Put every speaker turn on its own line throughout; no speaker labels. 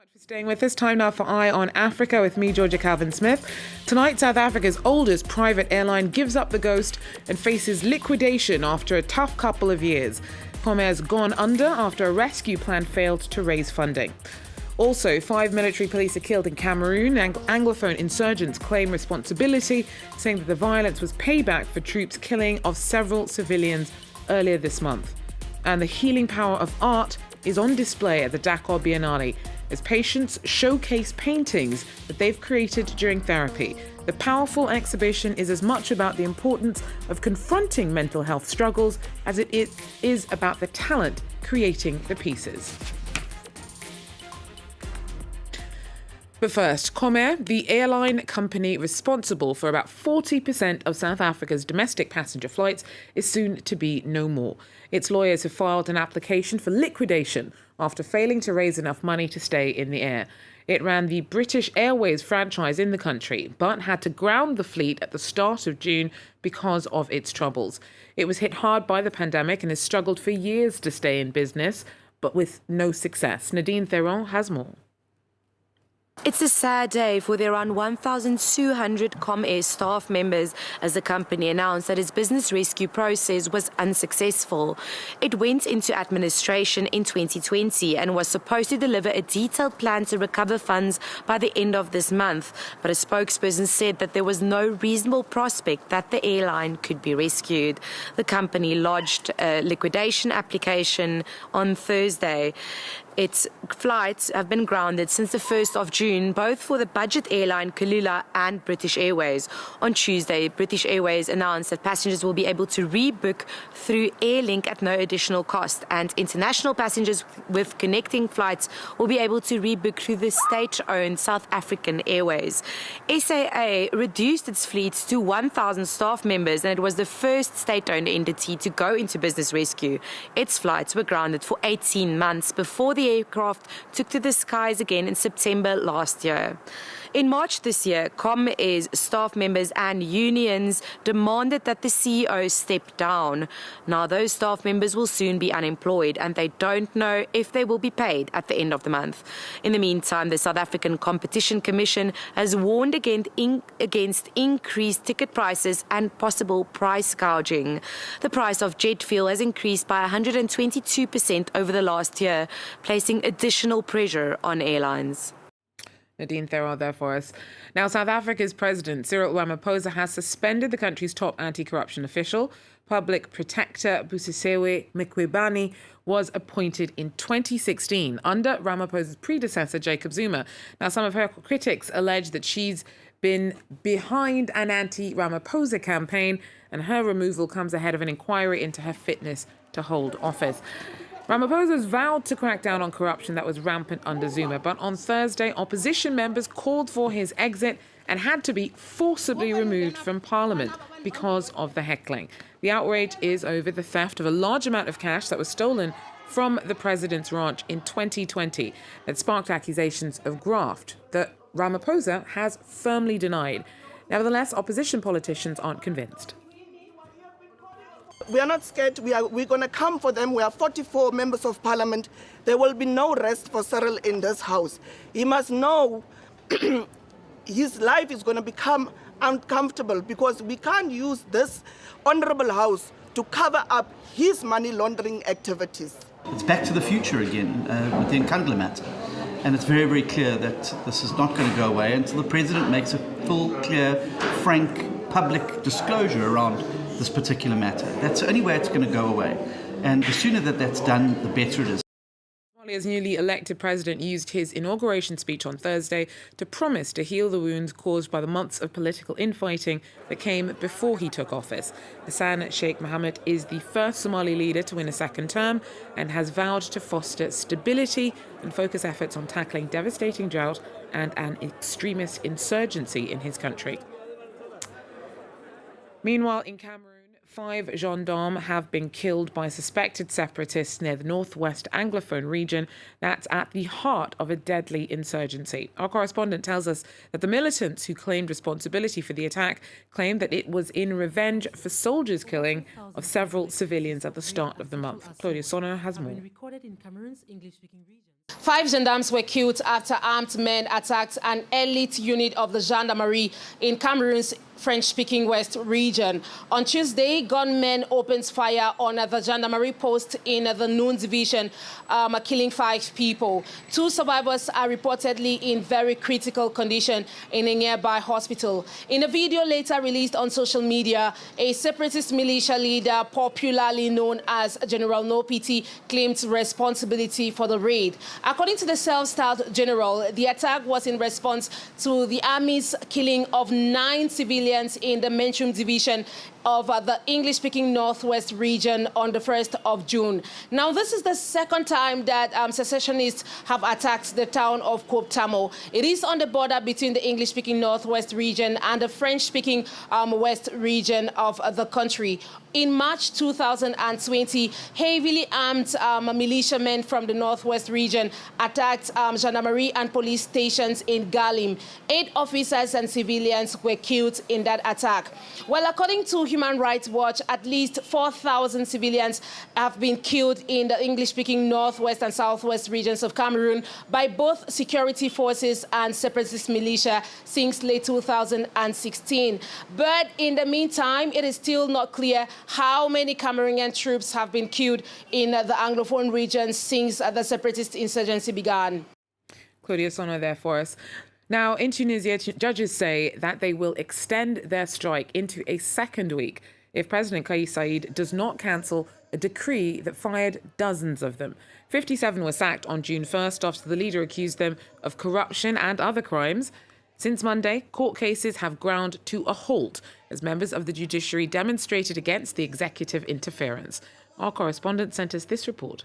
For staying with us. Time now for Eye on Africa with me, Georgia Calvin-Smith. Tonight, South Africa's oldest private airline gives up the ghost and faces liquidation after a tough couple of years. Comair's gone under after a rescue plan failed to raise funding. Also, 5 military police are killed in Cameroon. Anglophone insurgents claim responsibility, saying that the violence was payback for troops' killing of several civilians earlier this month. And the healing power of art is on display at the Dakar Biennale as patients showcase paintings that they've created during therapy. The powerful exhibition is as much about the importance of confronting mental health struggles as it is about the talent creating the pieces. But first, Comair, the airline company responsible for about 40% of South Africa's domestic passenger flights, is soon to be no more. Its lawyers have filed an application for liquidation after failing to raise enough money to stay in the air. It ran the British Airways franchise in the country, but had to ground the fleet at the start of June because of its troubles. It was hit hard by the pandemic and has struggled for years to stay in business, but with no success. Nadine Theron has more.
It's a sad day for the around 1,200 Comair staff members as the company announced that its business rescue process was unsuccessful. It went into administration in 2020 and was supposed to deliver a detailed plan to recover funds by the end of this month, but a spokesperson said that there was no reasonable prospect that the airline could be rescued. The company lodged a liquidation application on Thursday. Its flights have been grounded since the 1st of June, both for the budget airline Kulula and British Airways. On Tuesday, British Airways announced that passengers will be able to rebook through Airlink at no additional cost, and international passengers with connecting flights will be able to rebook through the state-owned South African Airways. SAA reduced its fleet to 1,000 staff members, and it was the first state-owned entity to go into business rescue. Its flights were grounded for 18 months before the aircraft took to the skies again in September last year. In March this year, Comair's staff members and unions demanded that the CEO step down. Now those staff members will soon be unemployed and they don't know if they will be paid at the end of the month. In the meantime, the South African Competition Commission has warned against increased ticket prices and possible price gouging. The price of jet fuel has increased by 122% over the last year, placing additional pressure on airlines.
Nadine Theron there for us. Now, South Africa's President Cyril Ramaphosa has suspended the country's top anti-corruption official. Public Protector Busisiwe Mqwebane was appointed in 2016 under Ramaphosa's predecessor, Jacob Zuma. Now, some of her critics allege that she's been behind an anti-Ramaphosa campaign, and her removal comes ahead of an inquiry into her fitness to hold office. Ramaphosa's vowed to crack down on corruption that was rampant under Zuma, but on Thursday, opposition members called for his exit and had to be forcibly removed from Parliament because of the heckling. The outrage is over the theft of a large amount of cash that was stolen from the president's ranch in 2020 that sparked accusations of graft that Ramaphosa has firmly denied. Nevertheless, opposition politicians aren't convinced.
We are not scared. We're going to come for them. We are 44 members of parliament. There will be no rest for Cyril in this house. He must know his life is going to become uncomfortable because we can't use this honorable house to cover up his money laundering activities.
It's back to the future again with the Nkandla matter. And it's very, very clear that this is not going to go away until the president makes a full, clear, frank, public disclosure around this particular matter. That's the only way it's going to go away. And the sooner that that's done, the better it is.
Somalia's newly elected president used his inauguration speech on Thursday to promise to heal the wounds caused by the months of political infighting that came before he took office. Hassan Sheikh Mohammed is the first Somali leader to win a second term and has vowed to foster stability and focus efforts on tackling devastating drought and an extremist insurgency in his country. Meanwhile, in Cameroon, 5 gendarmes have been killed by suspected separatists near the northwest Anglophone region that's at the heart of a deadly insurgency. Our correspondent tells us that the militants who claimed responsibility for the attack claimed that it was in revenge for soldiers' killing of several civilians at the start of the month. Claudia Sonner has more.
5 gendarmes were killed after armed men attacked an elite unit of the gendarmerie in Cameroon's French-speaking West region. On Tuesday, gunmen opened fire on the gendarmerie post in the Noon division, killing 5 people. 2 survivors are reportedly in very critical condition in a nearby hospital. In a video later released on social media, a separatist militia leader, popularly known as General No Pity, claimed responsibility for the raid. According to the self-styled general, the attack was in response to the army's killing of 9 civilians in the Menchum division of the English-speaking Northwest region on the 1st of June. Now, this is the second time that secessionists have attacked the town of Koptamo. It is on the border between the English-speaking Northwest region and the French-speaking West region of the country. In March 2020, heavily armed militiamen from the Northwest region attacked gendarmerie and police stations in Galim. 8 officers and civilians were killed in that attack. Well, according to Human Rights Watch, at least 4,000 civilians have been killed in the English-speaking Northwest and Southwest regions of Cameroon by both security forces and separatist militia since late 2016. But in the meantime, it is still not clear how many Cameroonian troops have been killed in the Anglophone region since the separatist insurgency began.
Claudia Sono there for us. Now, in Tunisia, judges say that they will extend their strike into a second week if President Kais Saied does not cancel a decree that fired dozens of them. 57 were sacked on June 1st after the leader accused them of corruption and other crimes. Since Monday, court cases have ground to a halt as members of the judiciary demonstrated against the executive interference. Our correspondent sent us this report.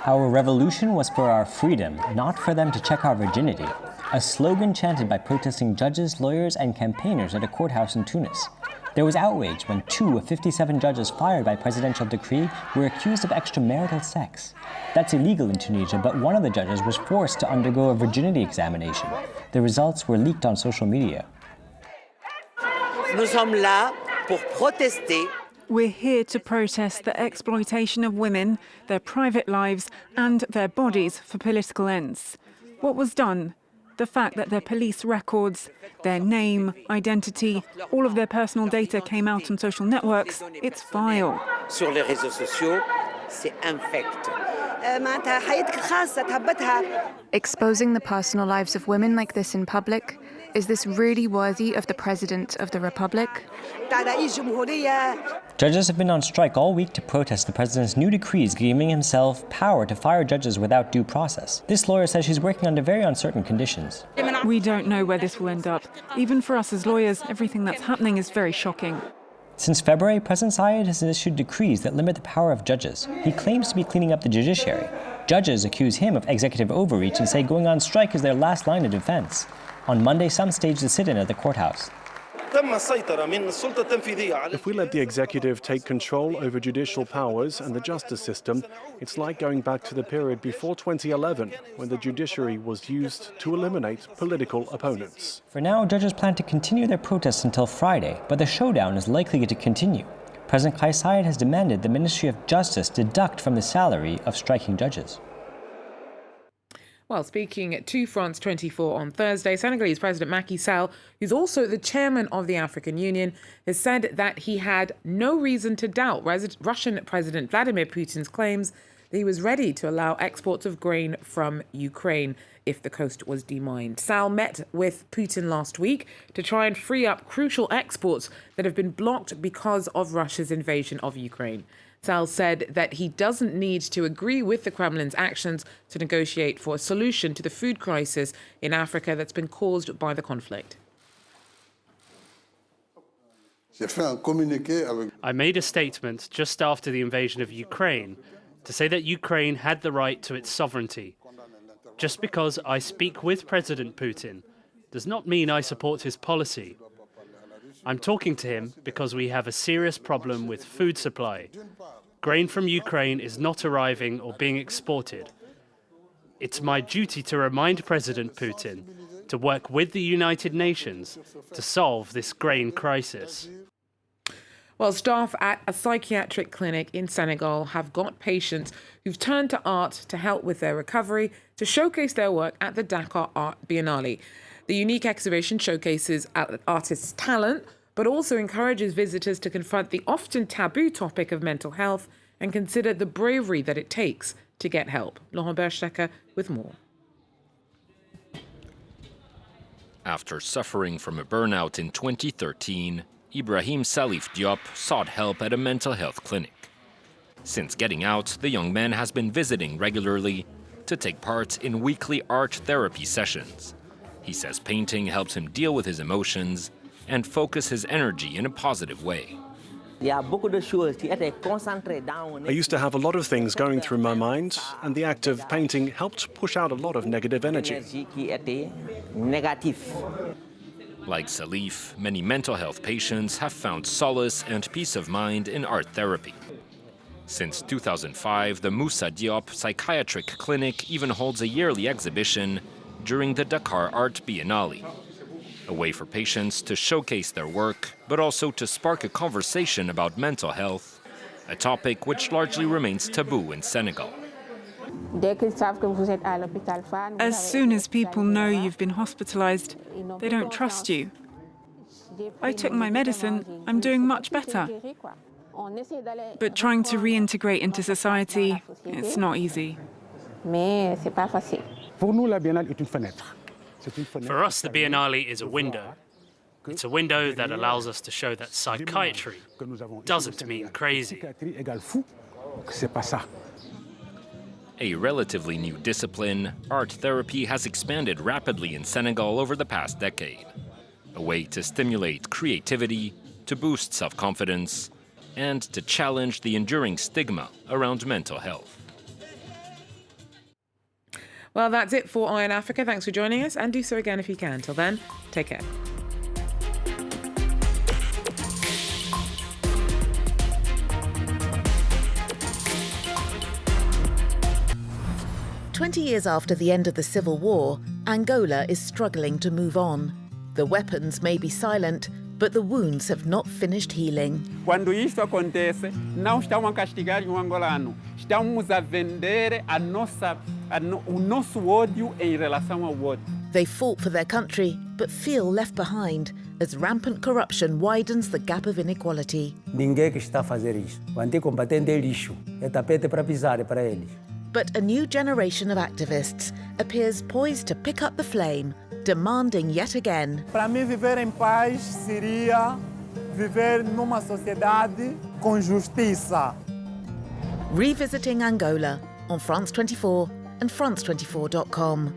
Our revolution was for our freedom, not for them to check our virginity. A slogan chanted by protesting judges, lawyers, and campaigners at a courthouse in Tunis. There was outrage when 2 of 57 judges fired by presidential decree were accused of extramarital sex. That's illegal in Tunisia, but one of the judges was forced to undergo a virginity examination. The results were leaked on social media.
Nous sommes là pour protester.
We're here to protest the exploitation of women, their private lives, and their bodies for political ends. What was done? The fact that their police records, their name, identity, all of their personal data came out on social networks, it's vile.
Sur les réseaux sociaux, c'est infect.
Exposing the personal lives of women like this in public, is this really worthy of the President of the Republic?
Judges have been on strike all week to protest the president's new decrees giving himself power to fire judges without due process. This lawyer says she's working under very uncertain conditions.
We don't know where this will end up. Even for us as lawyers, everything that's happening is very shocking.
Since February, President Saied has issued decrees that limit the power of judges. He claims to be cleaning up the judiciary. Judges accuse him of executive overreach and say going on strike is their last line of defense. On Monday, some staged a sit-in at the courthouse.
If we let the executive take control over judicial powers and the justice system, it's like going back to the period before 2011, when the judiciary was used to eliminate political opponents.
For now, judges plan to continue their protests until Friday, but the showdown is likely to continue. President Kais Saied has demanded the Ministry of Justice deduct from the salary of striking judges.
Well, speaking to France 24 on Thursday, Senegalese President Macky Sall, who's also the chairman of the African Union, has said that he had no reason to doubt Russian President Vladimir Putin's claims that he was ready to allow exports of grain from Ukraine if the coast was demined. Sall met with Putin last week to try and free up crucial exports that have been blocked because of Russia's invasion of Ukraine. Sall said that he doesn't need to agree with the Kremlin's actions to negotiate for a solution to the food crisis in Africa that's been caused by the conflict.
I made a statement just after the invasion of Ukraine to say that Ukraine had the right to its sovereignty. Just because I speak with President Putin does not mean I support his policy. I'm talking to him because we have a serious problem with food supply. Grain from Ukraine is not arriving or being exported. It's my duty to remind President Putin to work with the United Nations to solve this grain crisis.
Well, staff at a psychiatric clinic in Senegal have got patients who've turned to art to help with their recovery, to showcase their work at the Dakar Art Biennale. The unique exhibition showcases artists' talent, but also encourages visitors to confront the often taboo topic of mental health and consider the bravery that it takes to get help. Laurent Berstecker with more.
After suffering from a burnout in 2013, Ibrahim Salif Diop sought help at a mental health clinic. Since getting out, the young man has been visiting regularly to take part in weekly art therapy sessions. He says painting helps him deal with his emotions and focus his energy in a positive way.
I
used to have a lot of things going through my mind, and the act of painting helped push out a lot of negative energy.
Like Salif, many mental health patients have found solace and peace of mind in art therapy. Since 2005, the Moussa Diop Psychiatric Clinic even holds a yearly exhibition during the Dakar Art Biennale. A way for patients to showcase their work, but also to spark a conversation about mental health, a topic which largely remains taboo in Senegal.
As soon as people know you've been hospitalized, they don't trust you. I took my medicine, I'm doing much better. But trying to reintegrate into society, it's not easy.
For us, the Biennale is a window. It's a window that allows us to show that psychiatry doesn't mean crazy.
A relatively new discipline, art therapy has expanded rapidly in Senegal over the past decade. A way to stimulate creativity, to boost self-confidence, and to challenge the enduring stigma around mental health.
Well, that's it for Eye on Africa. Thanks for joining us, and do so again if you can. Till then, take care.
"20 years after the end of the civil war, Angola is struggling to move on. The weapons may be silent, but the wounds have not finished healing.
Quando isto acontece, não estamos a castigar angolano, estamos a vender o nosso ódio em relação ao outro.
They fought for their country, but feel left behind as rampant corruption widens the gap of inequality.
Ninguém que está a fazer isso. O anticombatente é lixo, é tapete para pisar para eles.
But a new generation of activists appears poised to pick up the flame, demanding yet again.
Para mim, viver em paz seria viver numa sociedade com justiça.
Revisiting Angola on France 24 and France24.com.